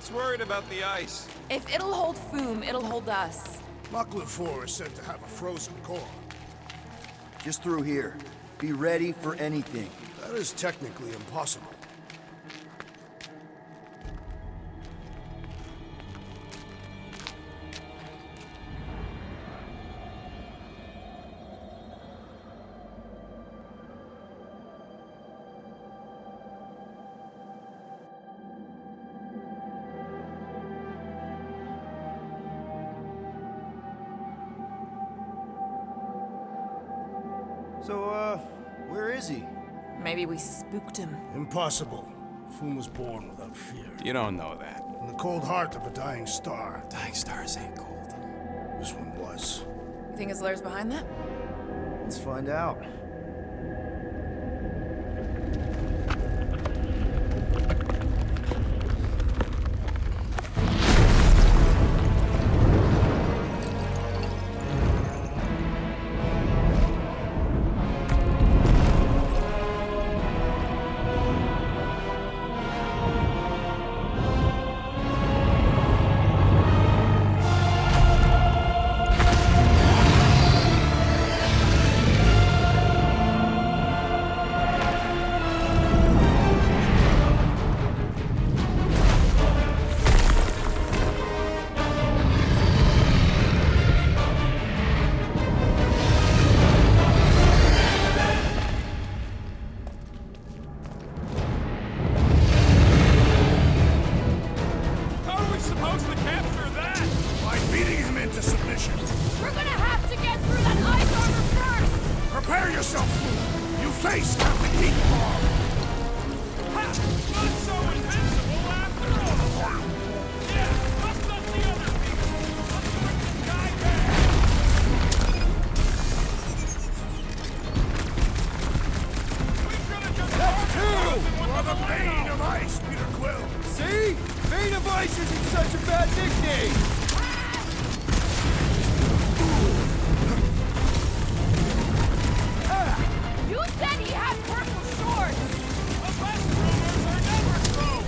What's worried about the ice? If it'll hold Foom, it'll hold us. Muckler 4 is said to have a frozen core. Just through here. Be ready for anything. That is technically impossible. So, where is he? Maybe we spooked him. Impossible. Foom was born without fear. You don't know that. In the cold heart of a dying star. Dying stars ain't cold. This one was. You think his lair's behind that? Let's find out. Prepare yourself, Foom! You face Captain Heat Bomb! Ha! Not so invincible after all! Yeah, bust up the other people! Let's start this guy back! We should have just... That's two! For the Bane of Ice, Peter Quill! See? Bane of Ice isn't such a bad nickname! You said he had purple shorts! The best rumors are never true!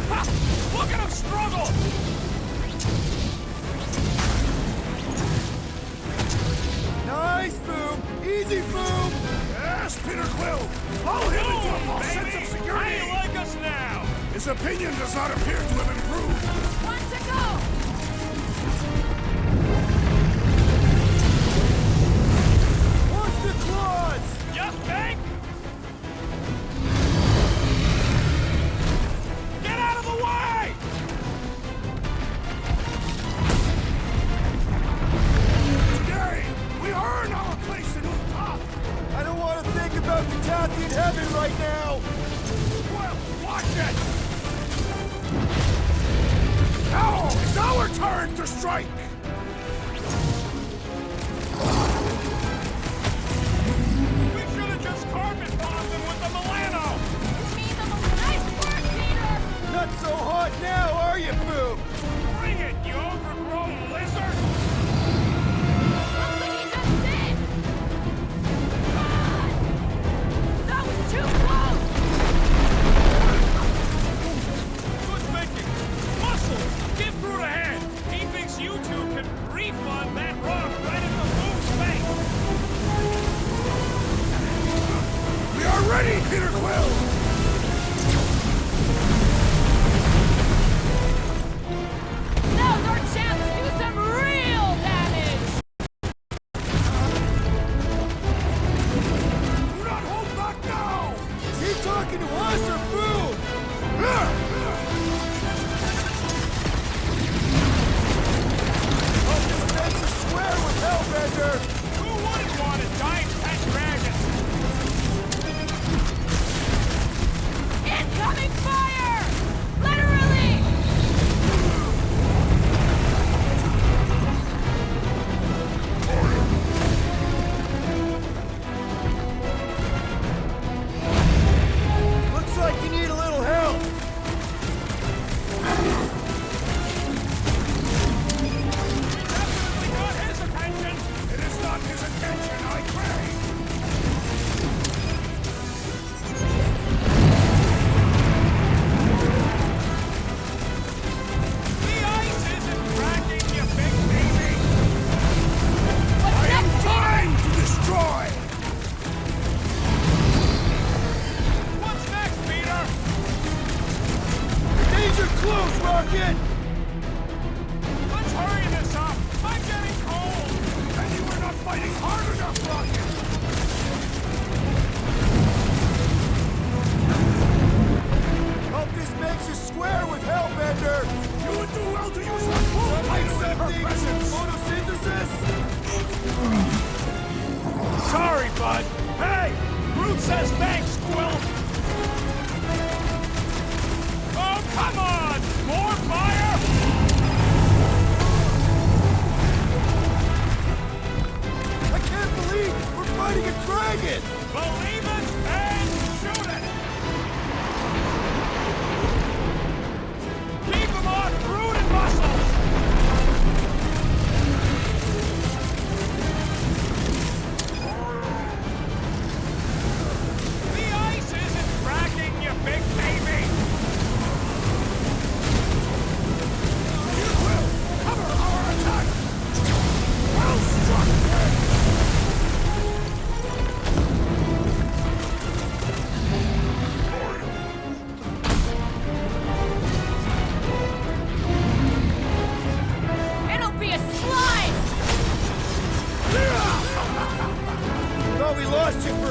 Ha! Look at him struggle! Nice, Foom! Easy, Foom! Yes, Peter Quill! Lull him into a false sense of How security! do you like us now? His opinion does not appear to have improved. One to go! Monster claws! Just think! Get out of the way! Today, we earn our place in Utah! I don't want to think about the Kathy in heaven right now! Well, watch it! Now it's our turn to strike! We should have just carpet bombed him with the Milano! You mean the nice work, Peter! Not so hot now, are you, Foom? Bring it, you overgrown lizard! Looks like he just did! God! That was too close! Good thinking! Muscles! Give Brute a hand! He thinks you two can refund that rock right into Foom's face! We are ready, Peter Quill!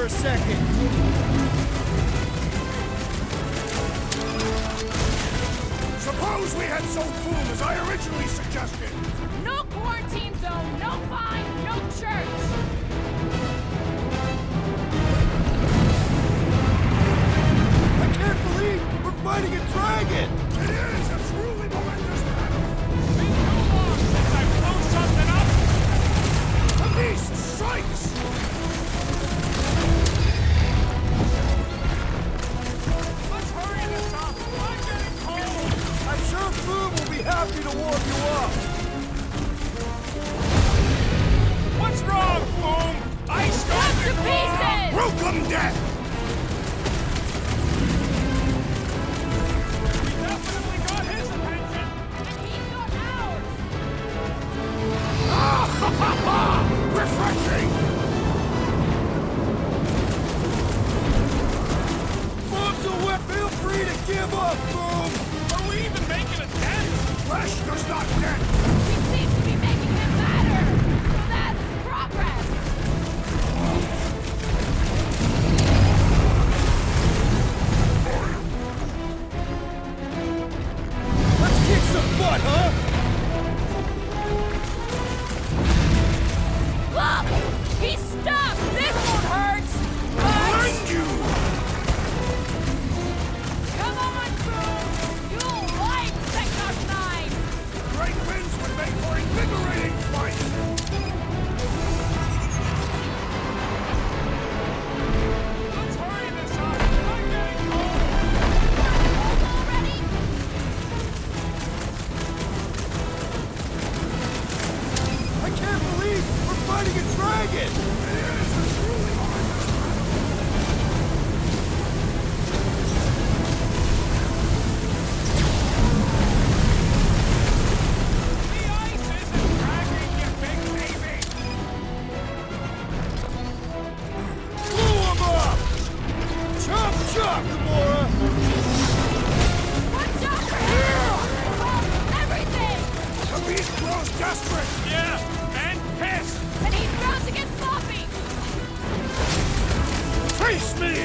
a second. Suppose we had sold Foom as I originally suggested. No quarantine zone, no fine, no church. I can't believe we're fighting a dragon! It is a truly momentous battle. Been too long since I blew something up. The beast strikes! Let's hurry this up. I'm getting cold. I'm sure Foom will be happy to warm you up. What's wrong, Foom? Ice Cut got to pieces! Welcome, death! We definitely got his attention. And he's got ours! Ah, ha, ha, ha! Refreshing! Foom's a whip! Feel free to give up, Foom! Are we even making a dent? Flesh does not dent! We seem to be making him better! So that's progress! Let's kick some butt, huh? Look! He's stuck! This won't hurt! But... Find you! Come on, Foom! You'll like Sector 9! Great winds would make for invigorating fight! Let's hurry this up. I'm getting cold. Already? I can't believe we're fighting a dragon! It is a truly momentous battle! The ice isn't dragging, you big baby. Blew him up! Chop, chop, Gamora! Watch out for him! Oh, everything! The beast grows desperate! Yeah, and pissed. And he's about to get sloppy! Face me!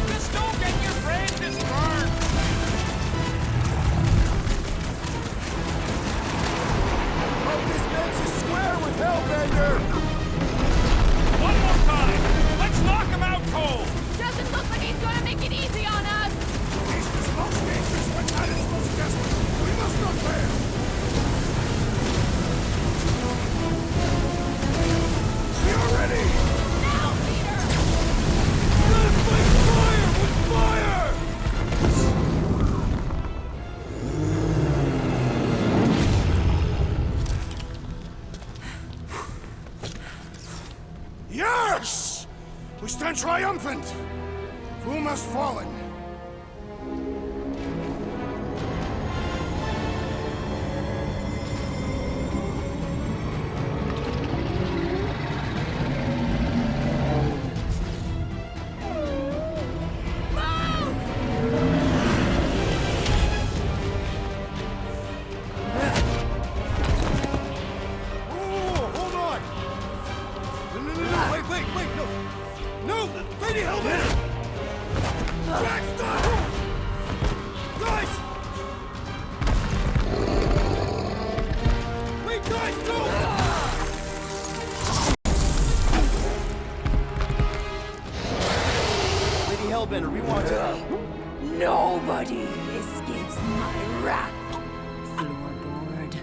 Just don't get your branches burned. Hope this makes us square with Hellbender! One more time. Let's knock him out cold. Doesn't look like he's gonna make it easy on us! The beast is most dangerous when at its most desperate. We must not fail! We are ready! Now, Peter! Gotta fight fire with fire! Yes! We stand triumphant! Foom has fallen. Oh, hold on! No, wait, no! No! Lady Hellbender! Jack, stop! Guys! Wait, guys, don't! Lady Hellbender, we want to... Nobody escapes my wrath, floorboard.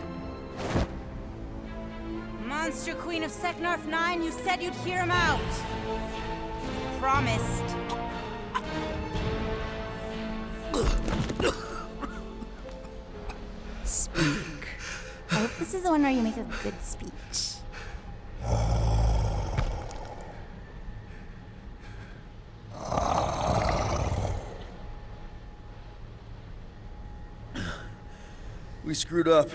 Monster Queen of Seknarf 9, you said you'd hear him out. Promised. Speak. I hope this is the one where you make a good speech. We screwed up.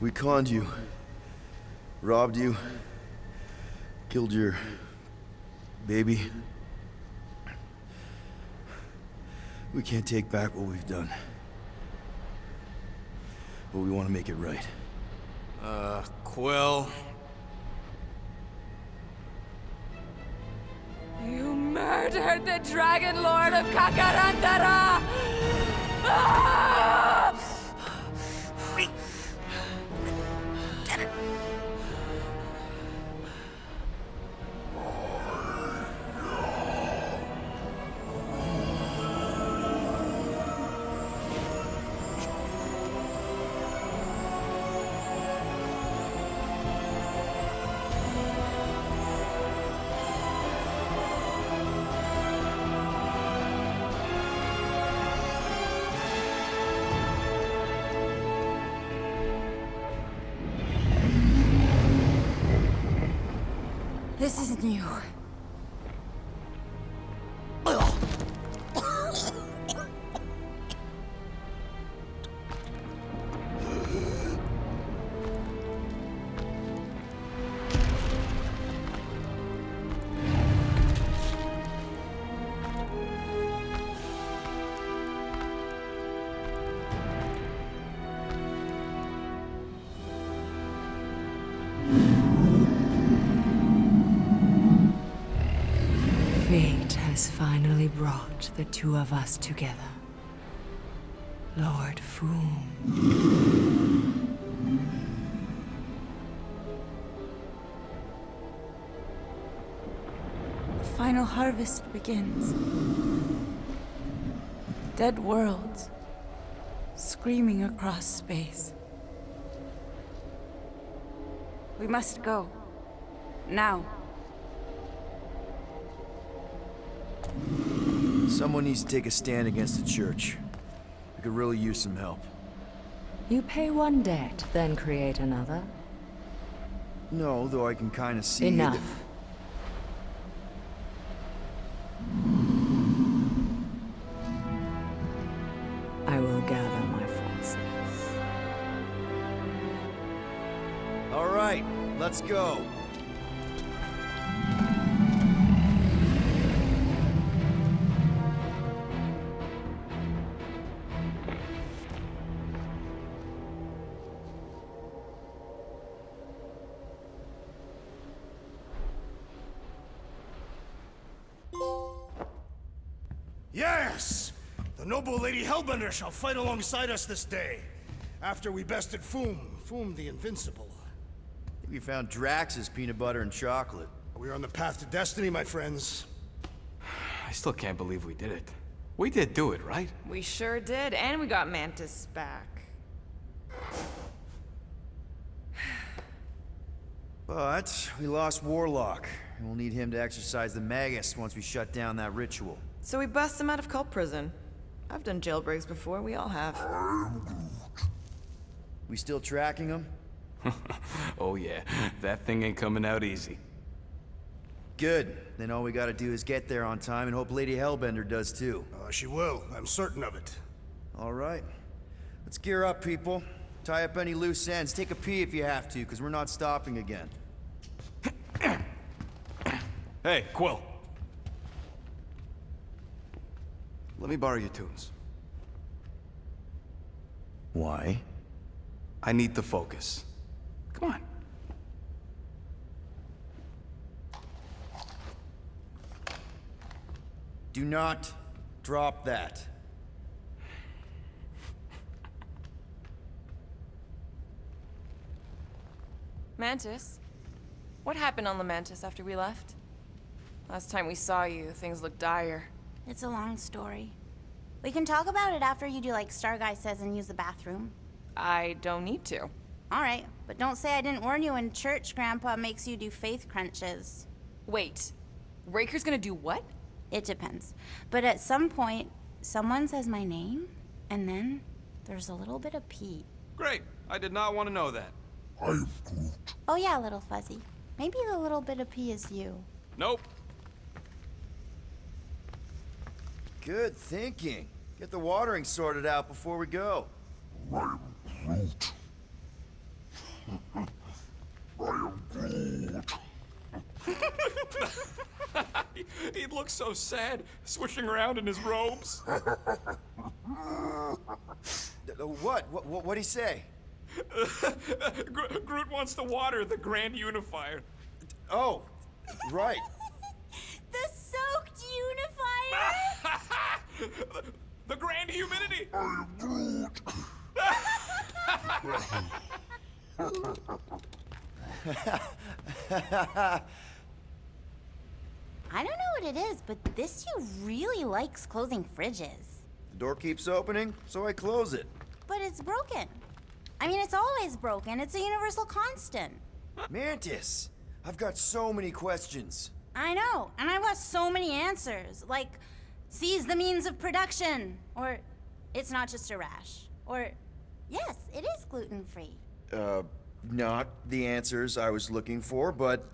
We conned you. Robbed you. Killed your... baby. We can't take back what we've done. but we want to make it right. Quill. You murdered the Dragon Lord of Kakarandara! Ah! This isn't you. Fate has finally brought the two of us together. Lord Foom. The final harvest begins. Dead worlds, screaming across space. We must go. Now. Someone needs to take a stand against the church. We could really use some help. You pay one debt, then create another. No, though I can kind of see... Enough. I will gather my forces. All right, let's go. Yes! The noble Lady Hellbender shall fight alongside us this day. After we bested Foom the Invincible. We found Drax's peanut butter and chocolate. We are on the path to destiny, my friends. I still can't believe we did it. We did do it, right? We sure did, and we got Mantis back. But we lost Warlock, and we'll need him to exercise the Magus once we shut down that ritual. So we bust him out of cult prison. I've done jailbreaks before, we all have. We still tracking him? Oh yeah, that thing ain't coming out easy. Good. Then all we gotta do is get there on time and hope Lady Hellbender does too. She will. I'm certain of it. All right. Let's gear up, people. Tie up any loose ends. Take a pee if you have to, because we're not stopping again. Hey, Quill. Let me borrow your tunes. Why? I need to focus. Come on. Do not drop that. Mantis? What happened on the Mantis after we left? Last time we saw you, things looked dire. It's a long story. We can talk about it after you do like Star Guy says and use the bathroom. I don't need to. All right, but don't say I didn't warn you in church Grandpa makes you do faith crunches. Wait, Raker's gonna do what? It depends. But at some point, someone says my name, and then there's a little bit of pee. Great. I did not want to know that. Oh yeah, little fuzzy. Maybe the little bit of pee is you. Nope. Good thinking. Get the watering sorted out before we go. He looks so sad, swishing around in his robes. What'd he say? Groot wants to water the Grand Unifier. Oh, right. The soaked unifier? The Grand Humidity! I don't know what it is, but this you really likes closing fridges. The door keeps opening, so I close it. But it's broken. I mean, it's always broken. It's a universal constant. Mantis, I've got so many questions. I know, and I've got so many answers. Like, seize the means of production. Or, it's not just a rash. Or, yes, it is gluten-free. Not the answers I was looking for, but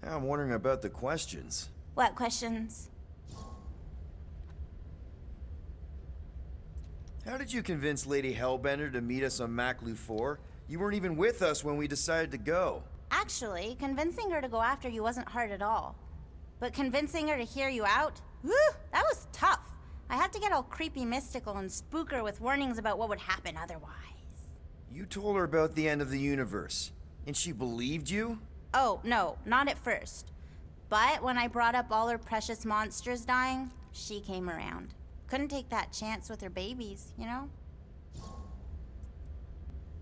now I'm wondering about the questions. What questions? How did you convince Lady Hellbender to meet us on Maklu 4? You weren't even with us when we decided to go. Actually, convincing her to go after you wasn't hard at all. But convincing her to hear you out? Whew, that was tough. I had to get all creepy mystical and spook her with warnings about what would happen otherwise. You told her about the end of the universe, and she believed you? Oh, no, not at first. But when I brought up all her precious monsters dying, she came around. Couldn't take that chance with her babies, you know?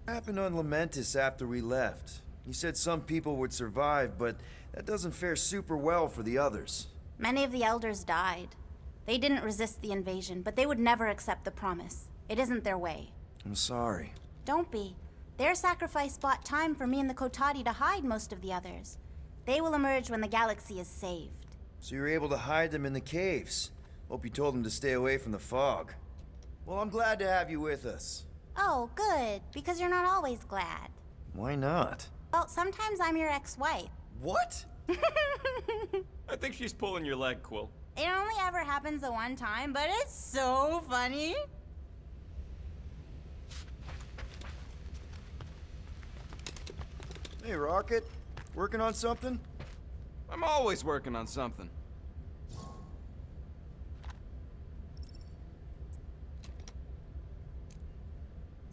What happened on Lamentis after we left? You said some people would survive, but that doesn't fare super well for the others. Many of the elders died. They didn't resist the invasion, but they would never accept the promise. It isn't their way. I'm sorry. Don't be. Their sacrifice bought time for me and the Kotati to hide most of the others. They will emerge when the galaxy is saved. So you were able to hide them in the caves. Hope you told them to stay away from the fog. Well, I'm glad to have you with us. Oh, good, because you're not always glad. Why not? Well, sometimes I'm your ex-wife. What? I think she's pulling your leg, Quill. It only ever happens the one time, but it's so funny. Hey, Rocket. Working on something? I'm always working on something.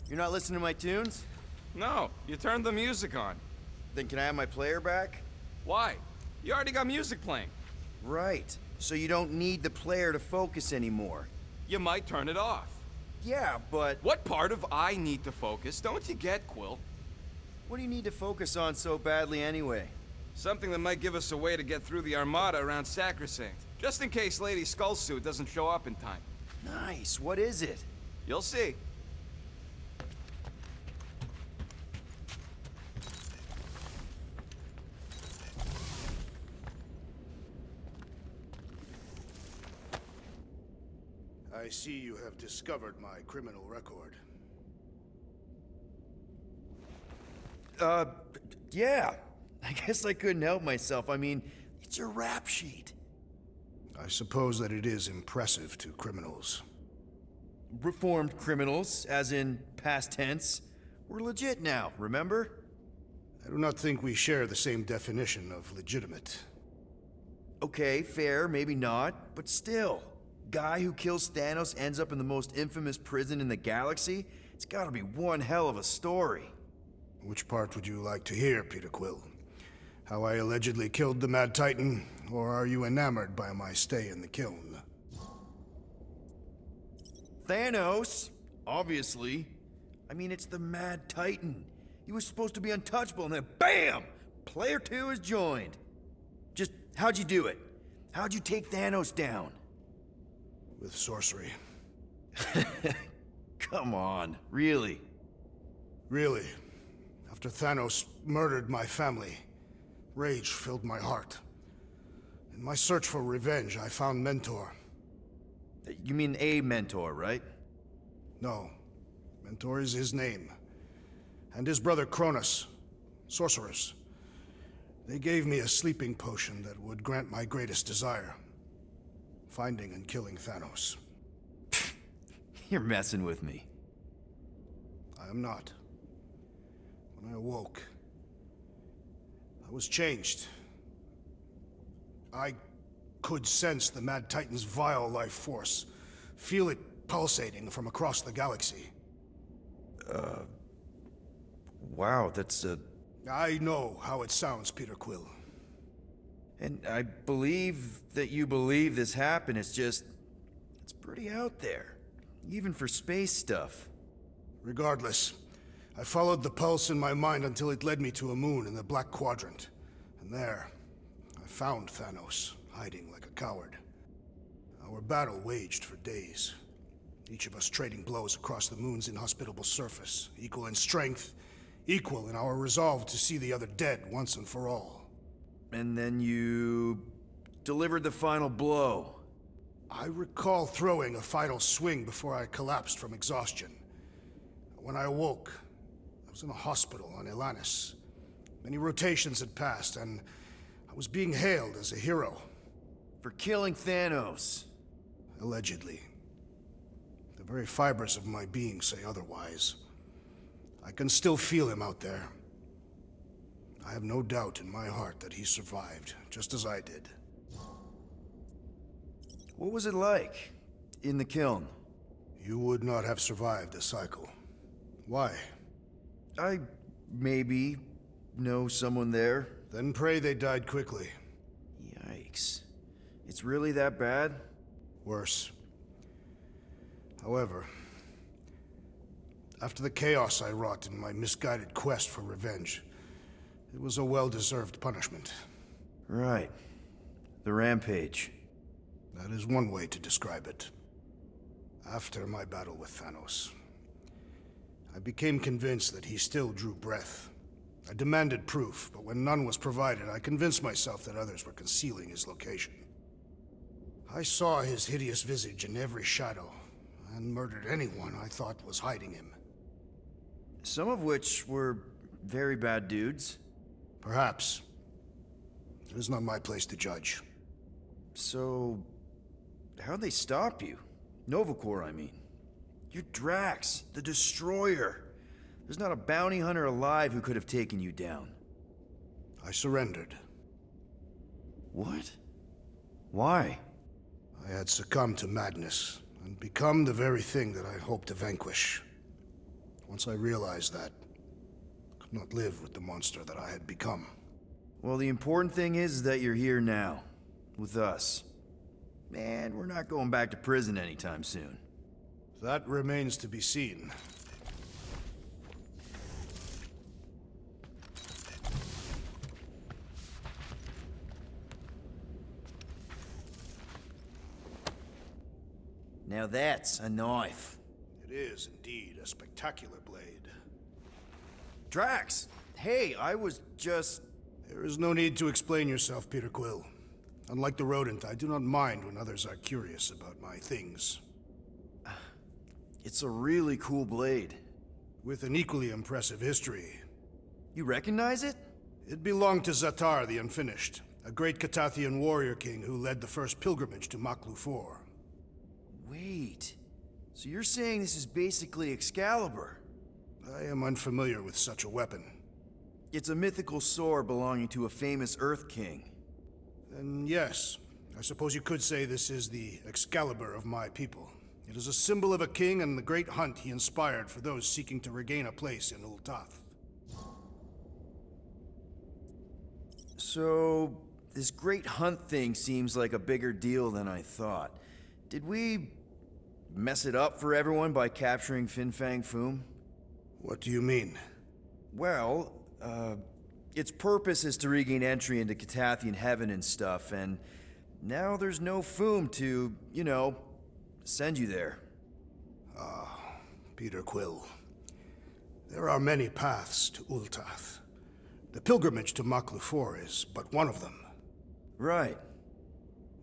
You're not listening to my tunes? No, you turned the music on. Then can I have my player back? Why? You already got music playing. Right. So you don't need the player to focus anymore. You might turn it off. Yeah, but What part of I need to focus don't you get, Quill? what do you need to focus on so badly anyway? Something that might give us a way to get through the Armada around Sacrosanct. Just in case Lady Skullsuit doesn't show up in time. Nice. What is it? You'll see. I see you have discovered my criminal record. Yeah. I guess I couldn't help myself. I mean, it's your rap sheet. I suppose that it is impressive to criminals. Reformed criminals, as in past tense. We're legit now, remember? I do not think we share the same definition of legitimate. Okay, fair, maybe not, but still. Guy who kills Thanos ends up in the most infamous prison in the galaxy? It's gotta be one hell of a story. Which part would you like to hear, Peter Quill? How I allegedly killed the Mad Titan, or are you enamored by my stay in the kiln? Thanos, obviously. I mean, it's the Mad Titan. He was supposed to be untouchable, and then BAM! Player 2 is joined. Just, how'd you do it? How'd you take Thanos down? With sorcery. Come on, really? Really. After Thanos murdered my family, rage filled my heart. In my search for revenge, I found Mentor. You mean a mentor, right? No, Mentor is his name. And his brother Cronus, sorcerers. They gave me a sleeping potion that would grant my greatest desire. Finding and killing Thanos. You're messing with me. I am not. When I awoke, I was changed. I could sense the Mad Titan's vile life force, feel it pulsating from across the galaxy. Wow, that's I know how it sounds, Peter Quill. And I believe that you believe this happened. It's pretty out there. Even for space stuff. Regardless, I followed the pulse in my mind until it led me to a moon in the Black Quadrant. And there, I found Thanos, hiding like a coward. Our battle waged for days. Each of us trading blows across the moon's inhospitable surface, equal in strength, equal in our resolve to see the other dead once and for all. And then you delivered the final blow. I recall throwing a final swing before I collapsed from exhaustion. When I awoke, I was in a hospital on Elanis. Many rotations had passed, and I was being hailed as a hero. For killing Thanos. Allegedly. The very fibers of my being say otherwise. I can still feel him out there. I have no doubt in my heart that he survived, just as I did. What was it like in the kiln? You would not have survived the cycle. Why? I maybe know someone there. Then pray they died quickly. Yikes. It's really that bad? Worse. However, after the chaos I wrought in my misguided quest for revenge, it was a well-deserved punishment. Right. The rampage. That is one way to describe it. After my battle with Thanos, I became convinced that he still drew breath. I demanded proof, but when none was provided, I convinced myself that others were concealing his location. I saw his hideous visage in every shadow, and murdered anyone I thought was hiding him. Some of which were very bad dudes. Perhaps. It is not my place to judge. So, how'd they stop you? Nova Corps, I mean. You're Drax, the Destroyer. There's not a bounty hunter alive who could have taken you down. I surrendered. What? Why? I had succumbed to madness, and become the very thing that I hoped to vanquish. Once I realized that, I could not live with the monster that I had become. Well, the important thing is that you're here now, with us. And we're not going back to prison anytime soon. That remains to be seen. Now that's a knife. It is indeed a spectacular blade. Drax! Hey, I was just... There is no need to explain yourself, Peter Quill. Unlike the rodent, I do not mind when others are curious about my things. It's a really cool blade. With an equally impressive history. You recognize it? It belonged to Zatar the Unfinished, a great Catathian warrior king who led the first pilgrimage to Maklu 4. Wait, so you're saying this is basically Excalibur? I am unfamiliar with such a weapon. It's a mythical sword belonging to a famous Earth King. Then yes, I suppose you could say this is the Excalibur of my people. It is a symbol of a king and the great hunt he inspired for those seeking to regain a place in Ultath. So, this great hunt thing seems like a bigger deal than I thought. Did we mess it up for everyone by capturing Fang Foom? What do you mean? Well, its purpose is to regain entry into Catathian heaven and stuff, and now there's no Foom to, you know, send you there. Peter Quill. There are many paths to Ultath. The pilgrimage to Maklu 4 is but one of them. Right.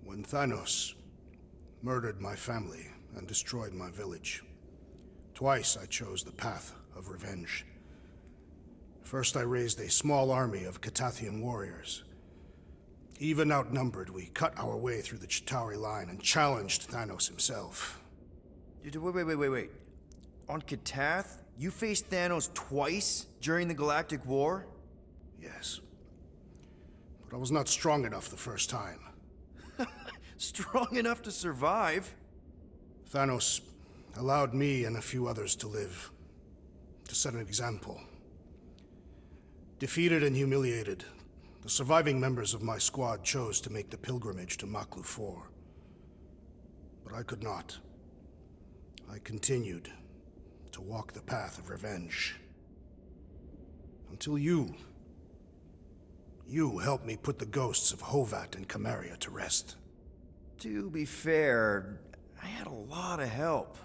When Thanos murdered my family and destroyed my village, twice I chose the path of revenge. First, I raised a small army of Catathian warriors. Even outnumbered, we cut our way through the Chitauri line and challenged Thanos himself. Wait. On Catath, you faced Thanos twice during the Galactic War? Yes. But I was not strong enough the first time. Strong enough to survive? Thanos allowed me and a few others to live, to set an example. Defeated and humiliated, the surviving members of my squad chose to make the pilgrimage to Maklu 4. But I could not. I continued to walk the path of revenge. Until you helped me put the ghosts of Hovat and Camaria to rest. To be fair, I had a lot of help.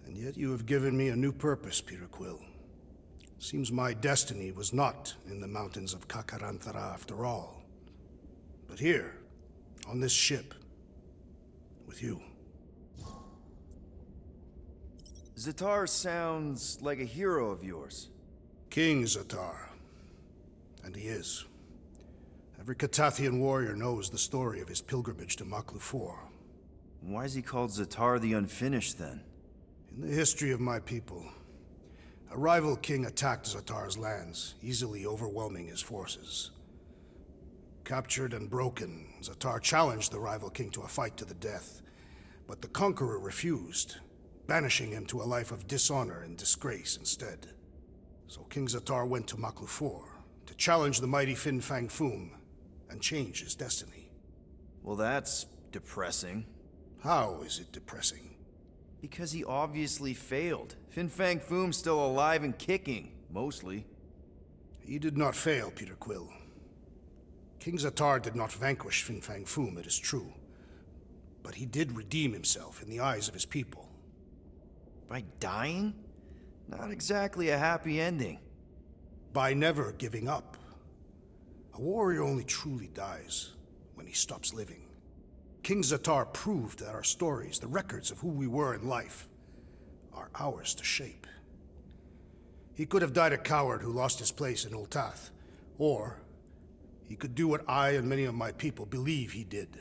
And yet you have given me a new purpose, Peter Quill. Seems my destiny was not in the mountains of Kakarantara after all, but here, on this ship, with you. Zatar sounds like a hero of yours. King Zatar. And he is. Every Katathian warrior knows the story of his pilgrimage to Maklu 4. Why is he called Zatar the Unfinished, then? In the history of my people, a rival king attacked Zatar's lands, easily overwhelming his forces. Captured and broken, Zatar challenged the rival king to a fight to the death, but the conqueror refused, banishing him to a life of dishonor and disgrace instead. So King Zatar went to Maklu 4 to challenge the mighty Fang Foom and change his destiny. Well, that's depressing. How is it depressing? Because he obviously failed. Fang Foom's still alive and kicking, mostly. He did not fail, Peter Quill. King Zatar did not vanquish Fang Foom, it is true. But he did redeem himself in the eyes of his people. By dying? Not exactly a happy ending. By never giving up. A warrior only truly dies when he stops living. King Zatar proved that our stories, the records of who we were in life, are ours to shape. He could have died a coward who lost his place in Ultath, or he could do what I and many of my people believe he did.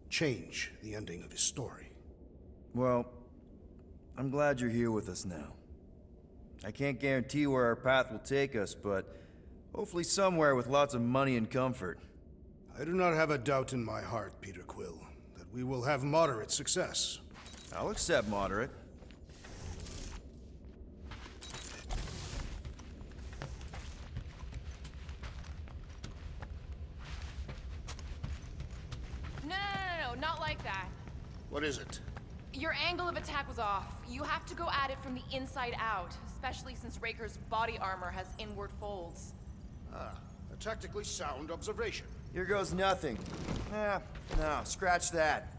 Change the ending of his story. Well, I'm glad you're here with us now. I can't guarantee where our path will take us, but hopefully somewhere with lots of money and comfort. I do not have a doubt in my heart, Peter Quill, that we will have moderate success. I'll accept moderate. No, not like that. What is it? Your angle of attack was off. You have to go at it from the inside out, especially since Raker's body armor has inward folds. A tactically sound observation. Here goes nothing. No, scratch that.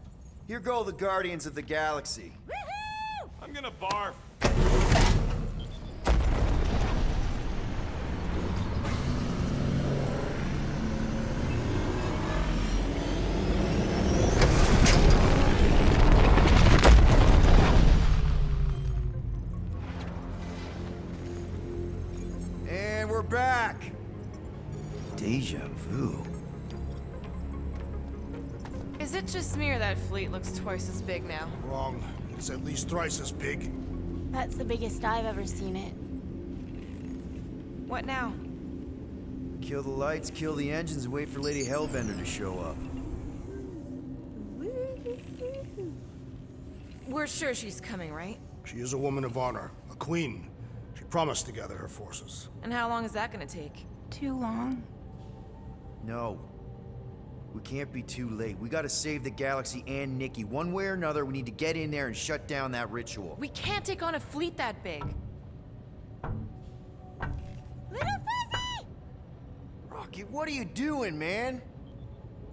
Here go the Guardians of the Galaxy. Woohoo! I'm gonna barf. And we're back. Deja vu. Is it just me or that fleet looks twice as big now? Wrong. It's at least thrice as big. That's the biggest I've ever seen it. What now? Kill the lights, kill the engines, and wait for Lady Hellbender to show up. We're sure she's coming, right? She is a woman of honor, a queen. She promised to gather her forces. And how long is that gonna take? Too long. No. We can't be too late. We gotta save the galaxy and Nikki. One way or another, we need to get in there and shut down that ritual. We can't take on a fleet that big. Little Fuzzy! Rocky, what are you doing, man?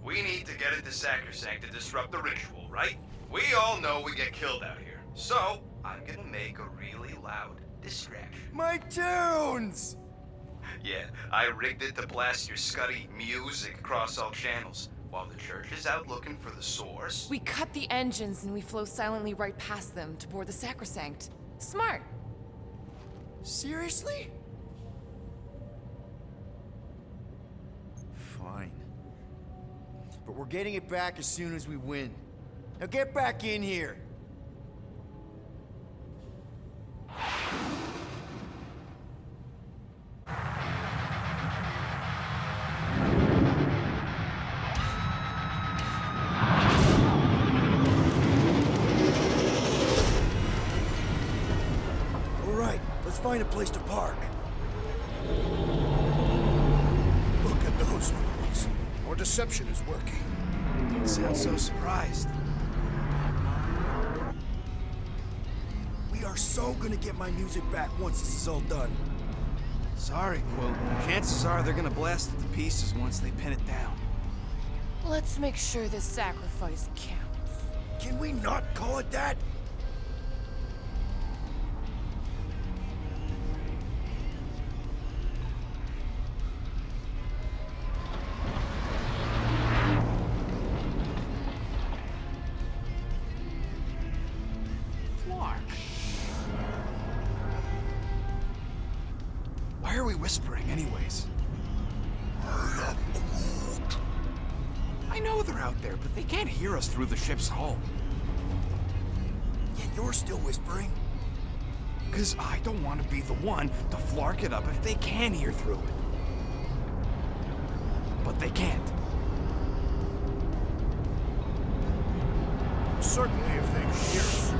We need to get into Sacrosanct to disrupt the ritual, right? We all know we get killed out here. So, I'm gonna make a really loud distraction. My tunes! Yeah, I rigged it to blast your scuddy music across all channels, while the church is out looking for the source. We cut the engines and we flow silently right past them to board the Sacrosanct. Smart. Seriously? Fine. But we're getting it back as soon as we win. Now get back in here! All right, let's find a place to park. deception is working. Don't sound so surprised. We are so gonna get my music back once this is all done. Sorry, Quill. Chances are they're gonna blast it to pieces once they pin it down. Let's make sure this sacrifice counts. Can we not call it that? Why are we whispering, anyways? I know they're out there, but they can't hear us through the ship's hull. Yet you're still whispering. Because I don't want to be the one to flark it up if they can hear through it. But they can't. Certainly if they could hear us.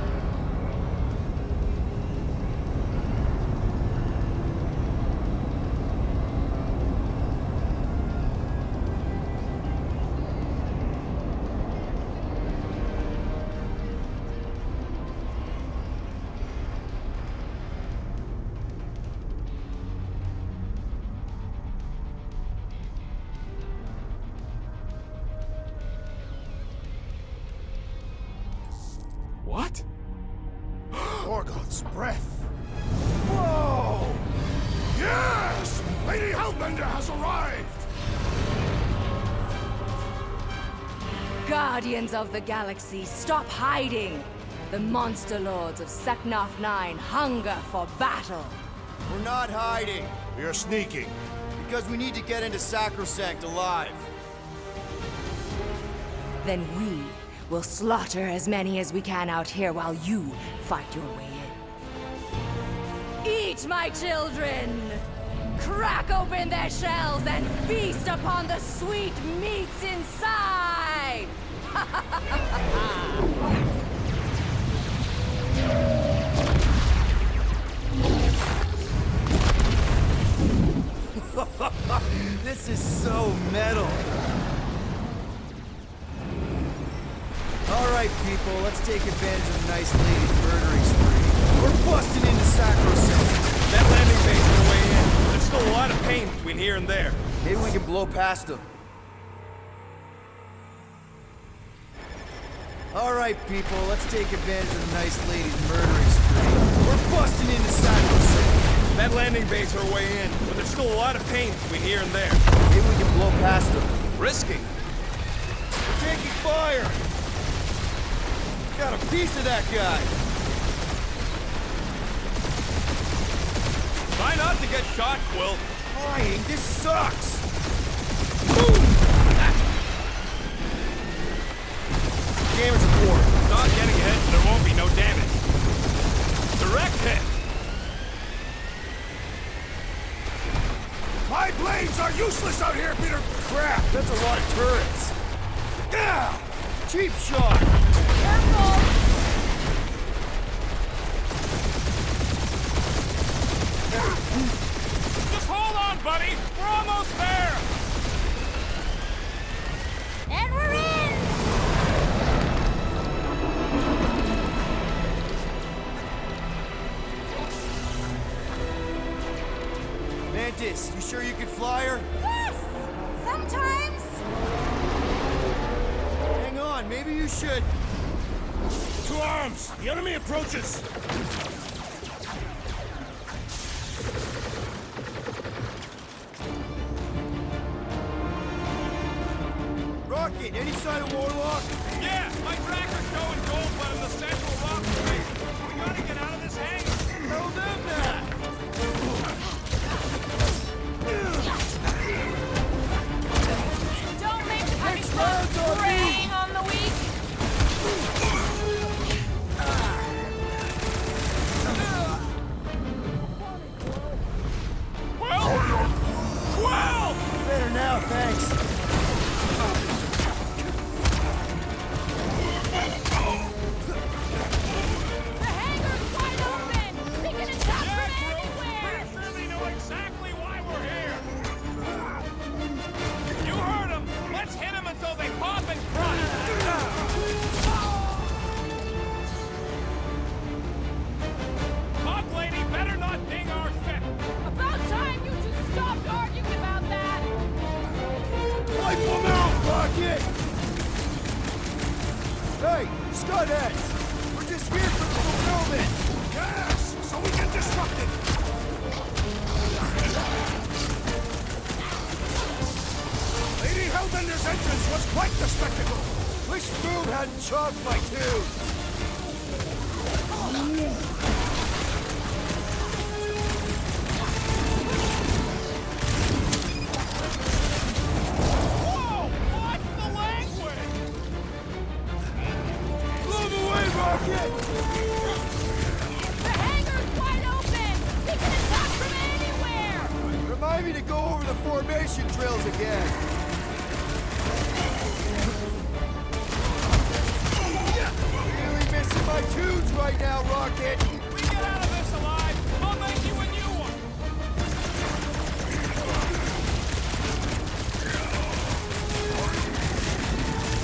What? Gorgon's breath. Whoa! Yes! Lady Hellbender has arrived! Guardians of the Galaxy, stop hiding! The monster lords of Seknarf 9 hunger for battle. We're not hiding. We are sneaking. Because we need to get into Sacrosanct alive. Then we will slaughter as many as we can out here while you fight your way in. Eat, my children! Crack open their shells and feast upon the sweet meats inside! This is so metal. Alright, people, let's take advantage of the nice lady's murdering spree. We're busting into Sacrosanct. That landing base on the way in. There's still a lot of pain between here and there. Maybe we can blow past them. Alright, people, let's take advantage of the nice lady's murdering spree. We're busting into Sacrosanct. That landing base our way in, but there's still a lot of pain between here and there. Maybe we can blow past them. Risky. We're taking fire! Got a piece of that guy! Try not to get shot, Quill. Flying, this sucks! Damage report. Start getting ahead so there won't be no damage. Direct hit. My blades are useless out here, Peter! Crap, that's a lot of turrets. Yeah! Cheap shot! Careful! Just hold on, buddy. We're almost there. And we're in! Mantis, you sure you can fly her? Yes! Sometimes! Hang on, maybe you should. To arms! The enemy approaches! Rocket, any sign of Warlock? Yeah, my tracker's showing gold, but in the central rock formation. We gotta get out of this hangar. Tell them that! Don't make the coming round's on me. preying on the weak! Quill! Quill! Better now, thanks. Hey, Scudheads! We're just here for the fulfillment! Yes, so we can disrupt it! Lady Hellbender's entrance was quite the spectacle! Wish Foom hadn't chopped my tooth! Whoa! Watch the language! Blow him away, Rocket! The hangar's wide open! He can attack from anywhere! Remind me to go over the formation drills again. Really missing my tunes right now, Rocket! We get out of this alive, I'll make you a new one!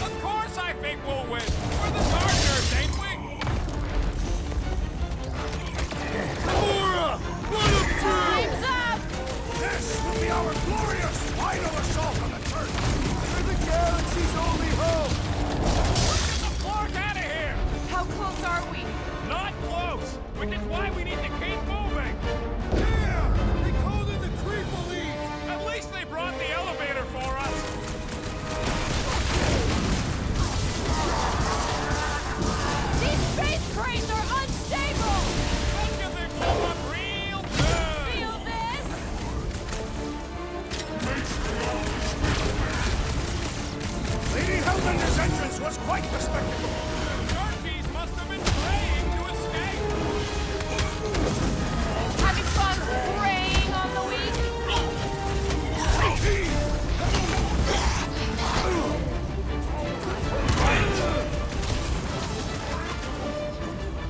Of course I think we'll win! We're the gardeners, ain't we? Gamora! Run him through! Time's up! This will be our glorious final assault on the church! We're the galaxy's only hope! Get the fork out of here! How close are we? Not close! Which is why we need to keep moving! Yeah! They called in the creep elite! At least they brought the elevator for us! These space cranes are unstable! Don't you think we'll look real good? Feel this? Lady Hellbender's entrance was quite the spectacle! Darkies must have been praying to escape! Having fun preying on the weak?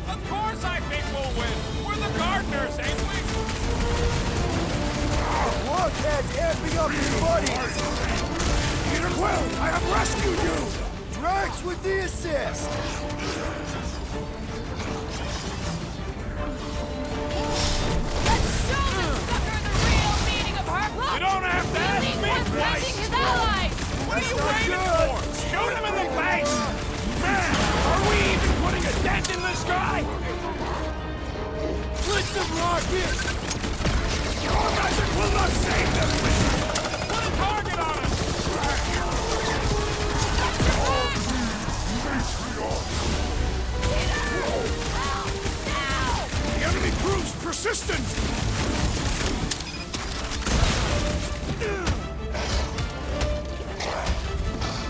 Of course I think we'll win! We're the gardeners, ain't we? Blockhead's amping up his buddies! Peter Quill, I have rescued you! Drax with the assist! Let's show this sucker the real meaning of her book! You don't have to ask He's me twice! protecting his allies! What are you not waiting good. for? Shoot him in the face! Man, are we even putting a dent in this guy? Blitz him, Rocket! Your magic will not save them! Put a target on him! The enemy proves persistent!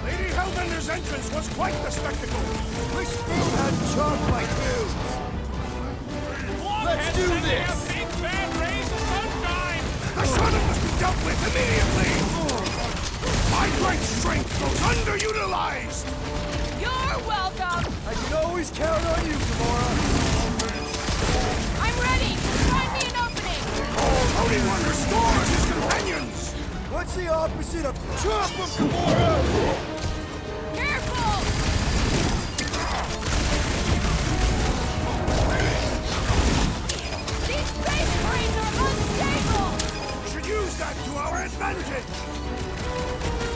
Lady Hellbender's entrance was quite the spectacle! Wish Foom hadn't chopped my tooth! Blockhead do sending this. out big bad rays of sunshine! The Sonic must be dealt with immediately! My great strength goes underutilized! You're welcome! I can always count on you, Gamora! I'm ready! Find me an opening! Holy One restores his companions! What's the opposite of chop him, Gamora? Careful! These space cranes are unstable! We should use that to our advantage!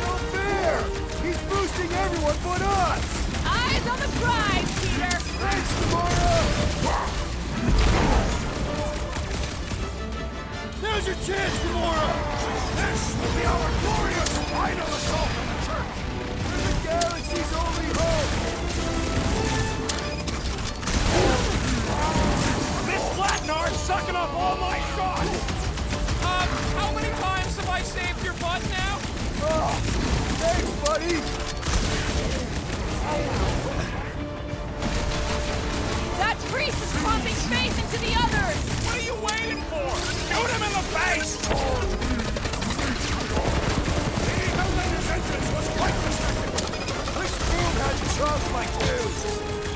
Not fair! He's boosting everyone but us! Eyes on the prize, Peter! Thanks, Gamora! Now's your chance, Gamora! This will be our glorious final assault on the church! We're the galaxy's only hope! This Flatnard's sucking up all my shots! How many times have I saved your butt now? Oh, thanks, buddy! That priest is pumping space into the others! What are you waiting for? Shoot him in the face! Lady Hellbender's entrance was quite the spectacle! Wish Foom hadn't chopped my tooth!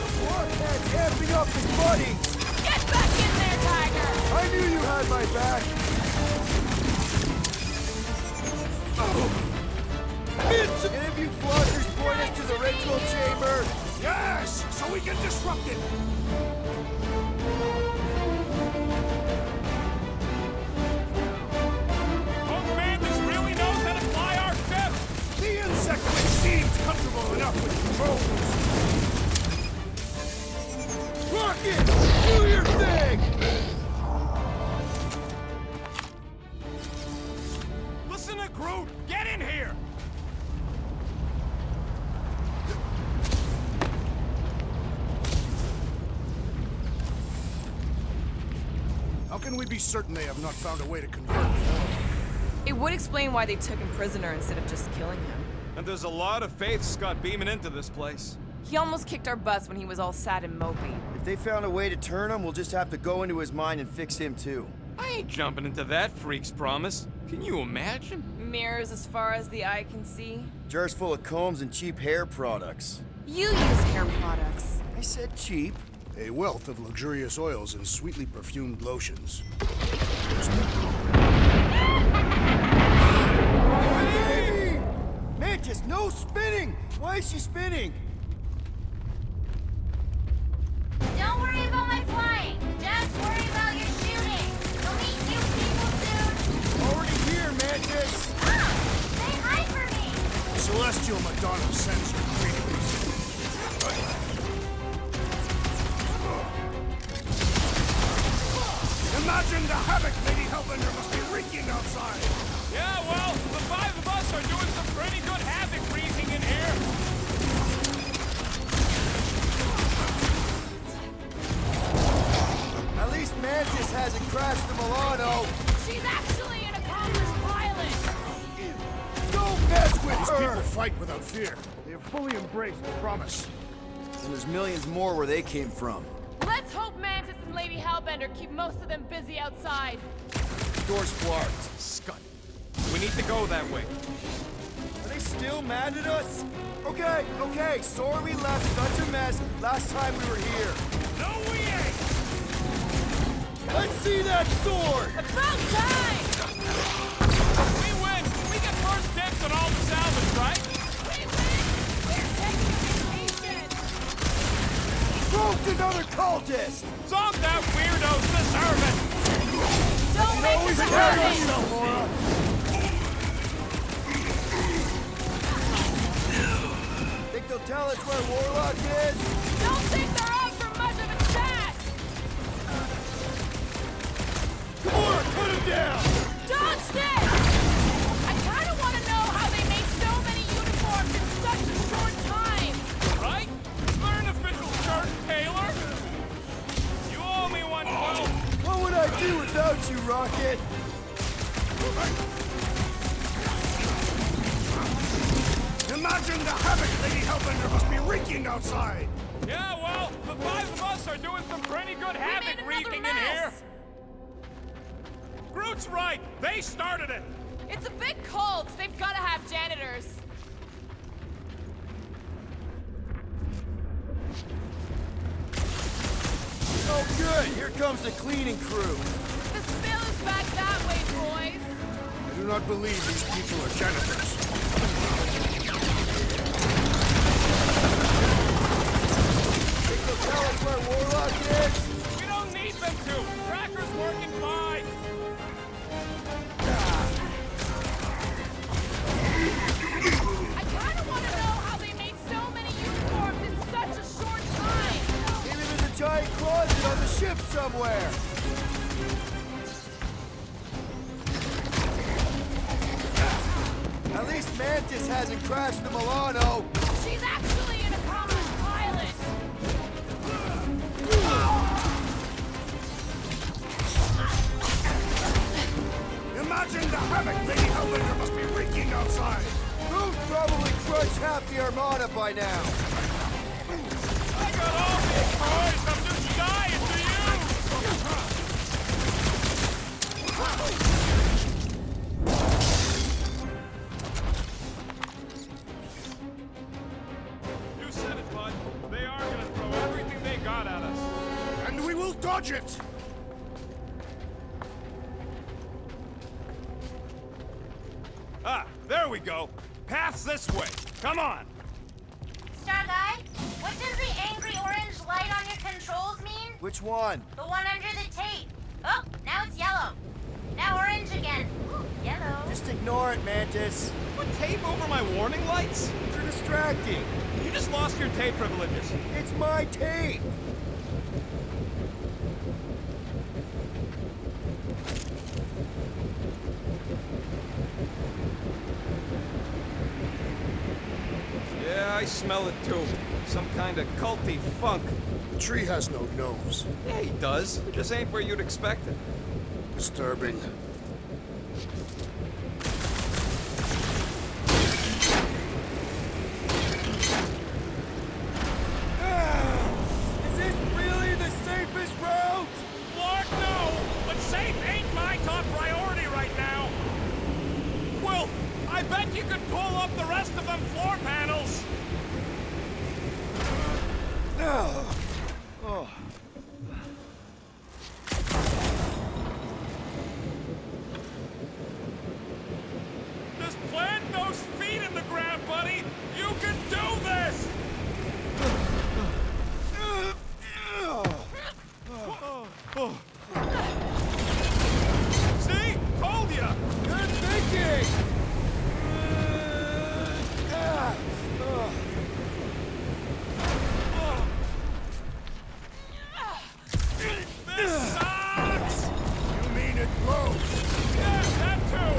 The blockhead's amping up his buddies! Get back in there, Tiger! I knew you had my back! Any of you floggers point us to the ritual chamber? Yes, so we can disrupt it! Old Mantis really knows how to fly our ship! The insect which seems comfortable enough with controls! it! Do your thing! Listen to Groot! Get in here! How can we be certain they have not found a way to convert? It would explain why they took him prisoner instead of just killing him. And there's a lot of faith Scott beaming into this place. He almost kicked our butts when he was all sad and mopey. If they found a way to turn him, we'll just have to go into his mind and fix him too. I ain't jumping into that freak's promise. Can you imagine? Mirrors as far as the eye can see. Jars full of combs and cheap hair products. You use hair products. I said cheap. A wealth of luxurious oils and sweetly perfumed lotions. Baby! Mantis, no spinning! Why is she spinning? Don't worry about my flying. Just worry about your shooting. We'll meet you people soon. Already here, Mantis! Ah! Say hi for me. Celestial Madonna sends you greetings. Imagine the havoc Lady Hellbender must be wreaking outside. Yeah, well, the five of us are doing some pretty good havoc wreaking in here. At least Mantis hasn't crashed the Milano. She's actually an accomplished pilot. Don't mess with These her! people fight without fear. They have fully embraced the promise. And there's millions more where they came from. Let's hope Mantis and Lady Hellbender keep most of them busy outside. Door's blocked. Scott, we need to go that way. Are they still mad at us? Okay, sorry we left such a mess last time we were here. No, we ain't! Let's see that sword! About time! We win! We get first dibs on all the salvage, right? We win! We're taking a vacation! Proved another cultist! Some that weirdos deserve it! Don't make this happen! Laura! Think they'll tell us where Warlock is? Don't think they're out for much of a chat! Gamora, cut him down! Dodge this! I kinda wanna know how they make so many uniforms in such a short time! Right? Is there an official shirt, Taylor? You owe me one, Will. What would I do without you, Rocket? Imagine the havoc Lady Hellbender must be wreaking outside. Yeah, well, the five of us are doing some pretty good We made havoc another wreaking in here. mess. Groot's right. They started it. It's a big cult. They've gotta have janitors. Oh, good. Here comes the cleaning crew. The spill is back that way, boys. I do not believe these people are janitors. Think they'll tell us where Warlock is? We don't need them to. Tracker's working fine. I kinda wanna know how they made so many uniforms in such a short time. Maybe there's a giant closet on the ship somewhere. At least Mantis hasn't crashed the Milano. She's actually an accomplished pilot. Imagine the havoc Lady Hellbender must be wreaking outside. Groot probably crushed half the Armada by now. I got all these toys. I'm just dying to use. You said it, bud. They are gonna throw everything they got at us. And we will dodge it. Ah, there we go. Path's this way. Come on. Star Guy, what does the angry orange light on your controls mean? Which one? The one under the tape. Oh, now it's yellow. Now orange again. Ooh, yellow. Just ignore it, Mantis. Put tape over my warning lights? You're distracting. You just lost your tape privileges. It's my tape! Yeah, I smell it too. Some kind of culty funk. The tree has no nose. Yeah, he does. It just ain't where you'd expect it. Disturbing. Is this really the safest route? Lord, no! But safe ain't my top priority right now! Well, I bet you could pull up the rest of them floor panels! Oh. Just plant those feet in the ground, buddy! You can do this! See? Told ya! Good thinking! This sucks! You mean it blows? Yeah, that too!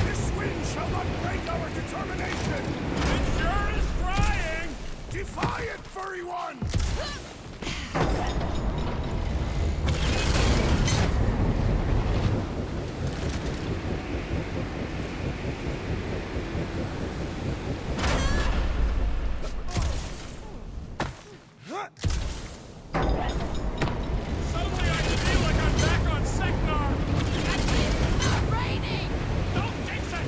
This wind shall not break our determination! It sure is trying! Defy it, furry one! Suddenly I feel like I'm back on Seknar! It's not raining! Don't jinx it!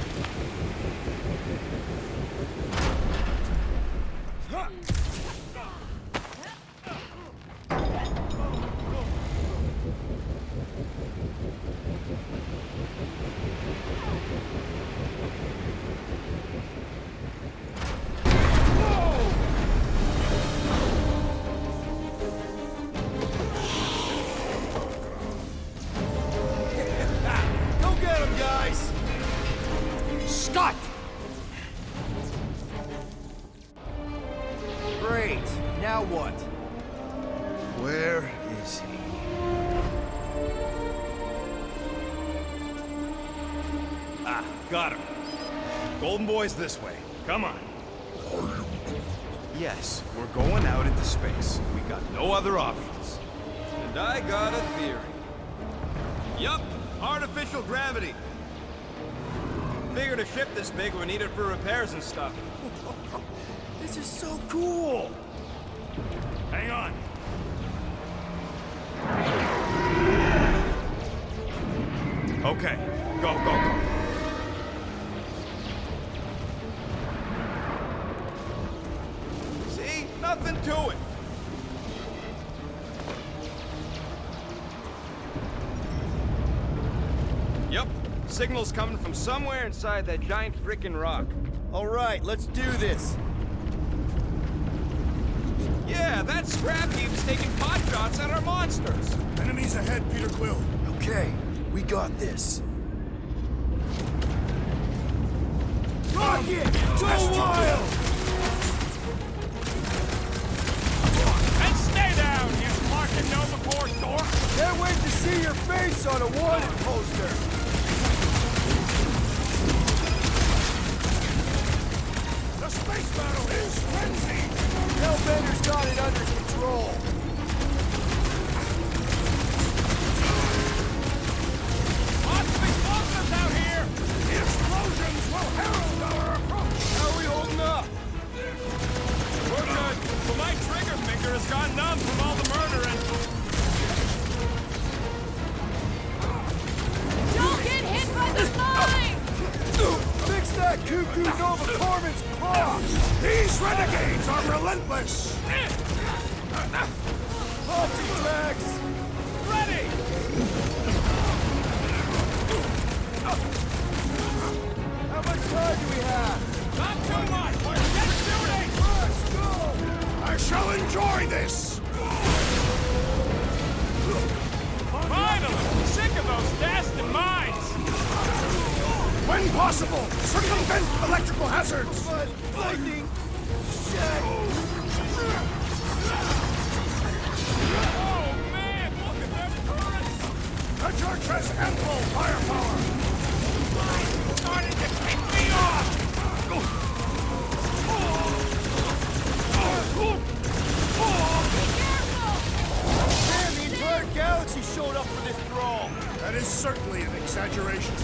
Go get him, guys! Scott! Great. Now what? Where is he? Ah, got him. Golden Boy's this way. Come on. Yes, we're going out into space. We got no other options. And I got a theory. Yup, artificial gravity. Figured a ship this big would need it for repairs and stuff. This is so cool! Hang on. Okay, go, go, go. See? Nothing to it. Yep. Signal's coming from somewhere inside that giant frickin' rock. All right, let's do this. Yeah, that scrap heap's taking pot shots at our monsters. Enemies ahead, Peter Quill. Okay, we got this. Rocket! Go wild! And stay down, you Martin Nova Corps dork! Can't wait to see your face on a wanted poster! The space battle is frenzied! Hellbender's got it under control. Lots of explosives out here! The explosions will herald our approach! How are we holding up? We're good, but my trigger finger has gone numb from all the murdering. Don't get hit by the mine! Fix that cuckoo Nova Corpsman's cross! These renegades are relentless! Optic tracks! Ready! How much time do we have? Not too much! Get shooting! Let's go! I shall enjoy this! Finally! Sick of those dasting mines! When possible, circumvent electrical hazards! But lightning! Shit! Oh man, look at them turrets! The church has ample firepower! Starting to kick me off! Man, the entire galaxy showed up for this brawl! That is certainly an exaggeration.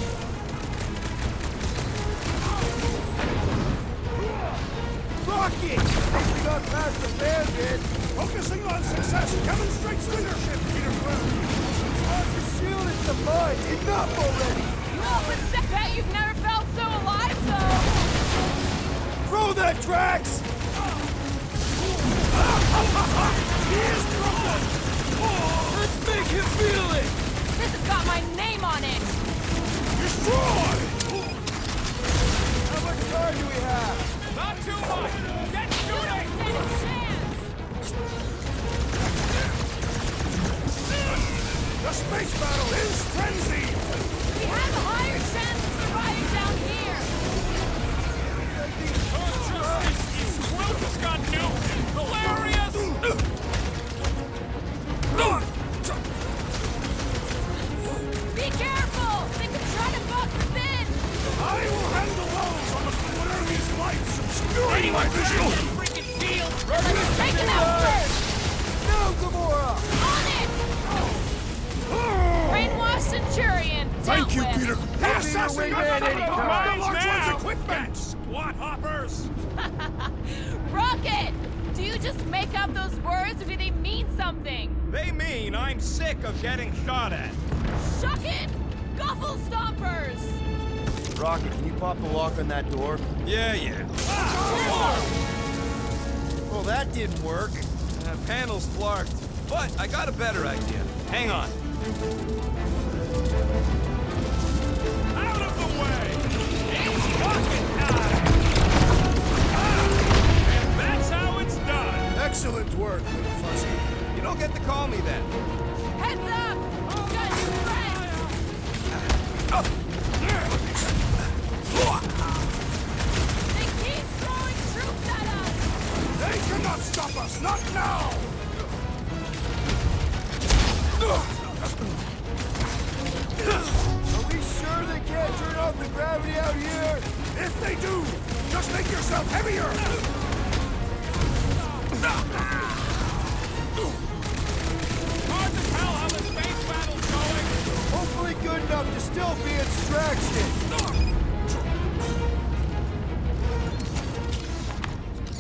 Rocket! We got past the bandit! Focusing on success demonstrates leadership, Peter Quill. The shield is the mine! Enough already! No, but bet you've never felt so alive, though. Throw that, Drax! He is broken! Let's make him feel it! This has got my name on it. Destroy! How much time do we have? Not too much! Get shooting! Stand a chance. The space battle is frenzied! We have a higher chance of surviving down here. Quill just got nuked! Hilarious! Be careful! They could try to box us in. I will handle those on the Flaherty's lights obscuring my vision! Freaking deal! Let's take them out first. No, Gamora! On it! Brainwashed Centurion. Thank you, dealt with. Peter. Peter, Assassin wing of man the anytime. large one's Now! equipment! Get squat hoppers! Rocket! Do you just make up those words or do they mean something? They mean I'm sick of getting shot at. Shuck it! Guffle stompers! Rocket, can you pop the lock on that door? Yeah. Well, that didn't work. Panel's flarked. But I got a better idea. Hang on. Out of the way! It's rocket time! And that's how it's done! Excellent work, little fuzzy. You don't get to call me that. Heads up! Got new friends! They keep throwing troops at us! They cannot stop us, not now! Are we sure they can't turn off the gravity out here? If they do, just make yourself heavier! Hard to tell how the space battle's going! Hopefully good enough to still be a distraction.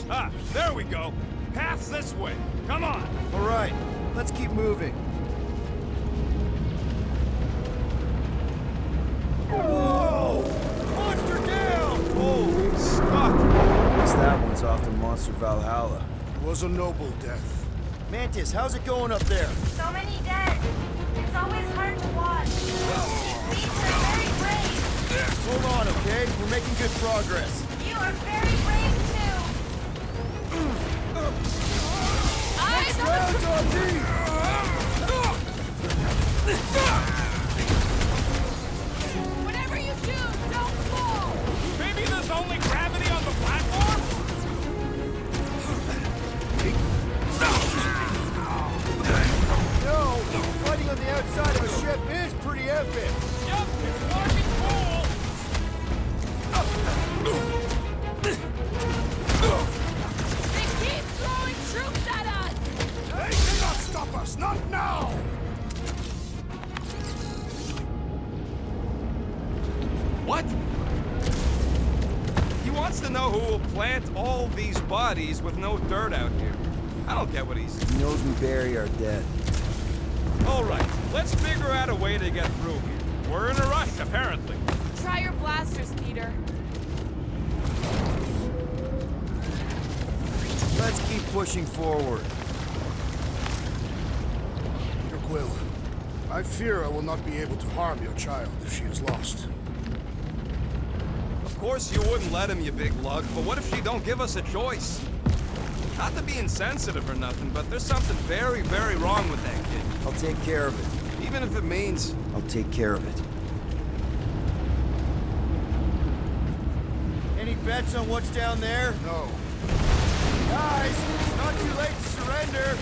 Ah, there we go. Path's this way. Come on. All right, let's keep moving. Whoa! Monster down! Holy Scott! Guess that one's off to Monster Valhalla. It was a noble death. Mantis, how's it going up there? So many dead. It's always hard to watch. These are very brave. Hold on, okay? We're making good progress. You are very brave too. Eyes on the Rounds on me! Whatever you do, don't fall! Maybe there's only gravity on the platform? No, fighting on the outside of a ship is pretty epic. Yup, it's working cool. They keep throwing troops at us! They cannot stop us, not now! What? He wants to know who will plant all these bodies with no dirt out here. I don't get what he's... He knows we bury our dead. All right, let's figure out a way to get through here. We're in a rush, apparently. Try your blasters, Peter. Let's keep pushing forward. Peter Quill, I fear I will not be able to harm your child if she is lost. Of course you wouldn't let him, you big lug, but what if she don't give us a choice? Not to be insensitive or nothing, but there's something very, very wrong with that kid. I'll take care of it. Even if it means... I'll take care of it. Any bets on what's down there? No. Guys, it's not too late to surrender.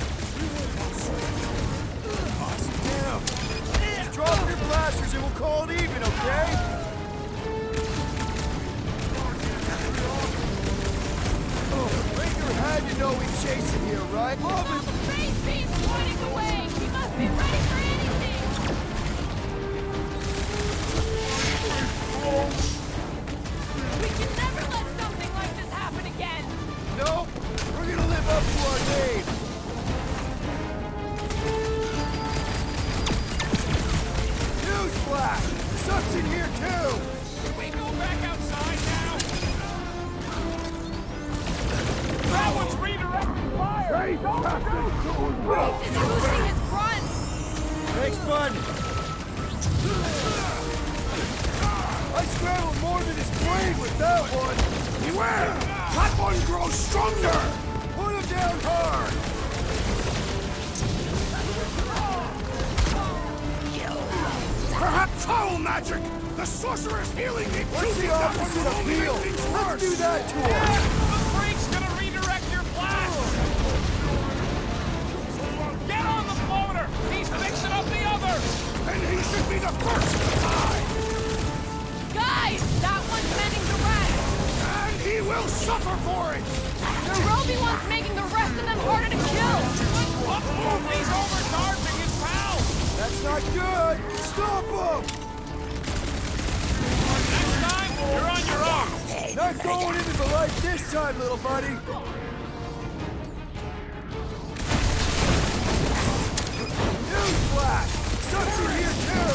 Damn. Just drop your blasters and we'll call it even, okay? Break your head, you know we chase him here, right? The space beam's pointing away! We must be ready for anything! We can never let something like this happen again! No, we're gonna live up to our name. Newsflash! Sucks in here too! Can we go back outside now? That one's redirecting fire! He's losing his grunts! Thanks, bud. I scrambled more than his brain with that one. Beware! That one grows stronger! Put him down hard. Perhaps foul magic! The sorcerer's healing me! What's the opposite of heal? Let's do that to him. The freak's gonna redirect your blast! Get on the floater! He's fixing up the others! And he should be the first to die! Guys! That one's mending the rest! And he will suffer for it! The Roby one's making the rest of them harder to kill! He's overcharging his pal! That's not good. Stop him. Next time, you're on your own! Not going into the light this time, little buddy. Newsflash! Sucks in here too.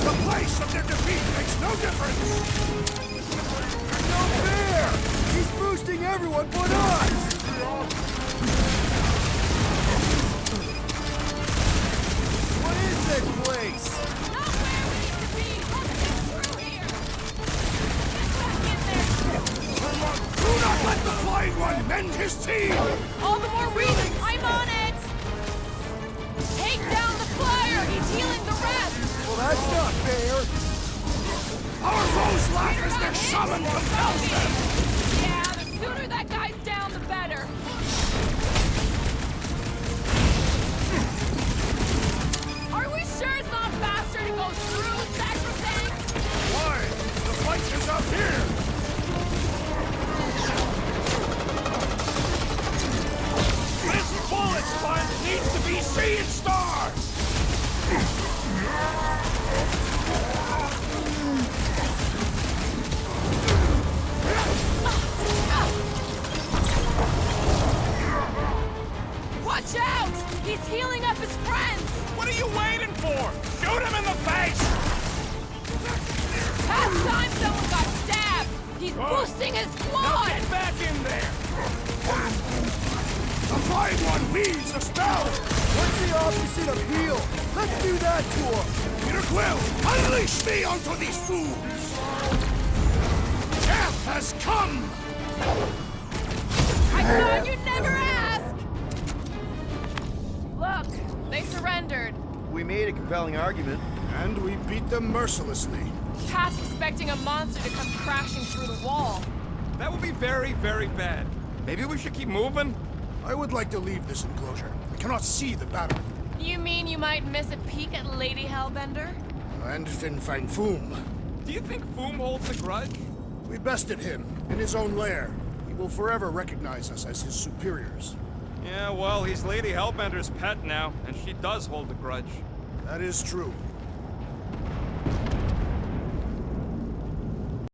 The place of their defeat makes no difference! No fair. He's boosting everyone but us. What is this place? Not where we need to be! Let's get through here! Get back in there! Do not let the flying one mend his team! All the more reason I'm on it! Take down the flyer! He's healing the rest! Well, that's not fair. Our foes lack as their shaman compels them! Yeah, the sooner that guy's down, the better. Are we sure it's not faster to go through Sacrosanct? Why? The fight is out here! This bullet sponge needs to be seeing stars! Watch out! He's healing up his friends! What are you waiting for? Shoot him in the face! Past time someone got stabbed! He's boosting his Now squad! get back in there! The flying one weaves a spell! What's the opposite of heal? Let's do that to him. Peter Quill, unleash me onto these fools! Death has come! I thought you'd never ask! Look, they surrendered. We made a compelling argument. And we beat them mercilessly. Half expecting a monster to come crashing through the wall. That would be very, very bad. Maybe we should keep moving? I would like to leave this enclosure. I cannot see the battle. You mean you might miss a peek at Lady Hellbender? And Fang Foom. Do you think Foom holds a grudge? We bested him in his own lair. He will forever recognize us as his superiors. Yeah, well, he's Lady Hellbender's pet now, and she does hold a grudge. That is true.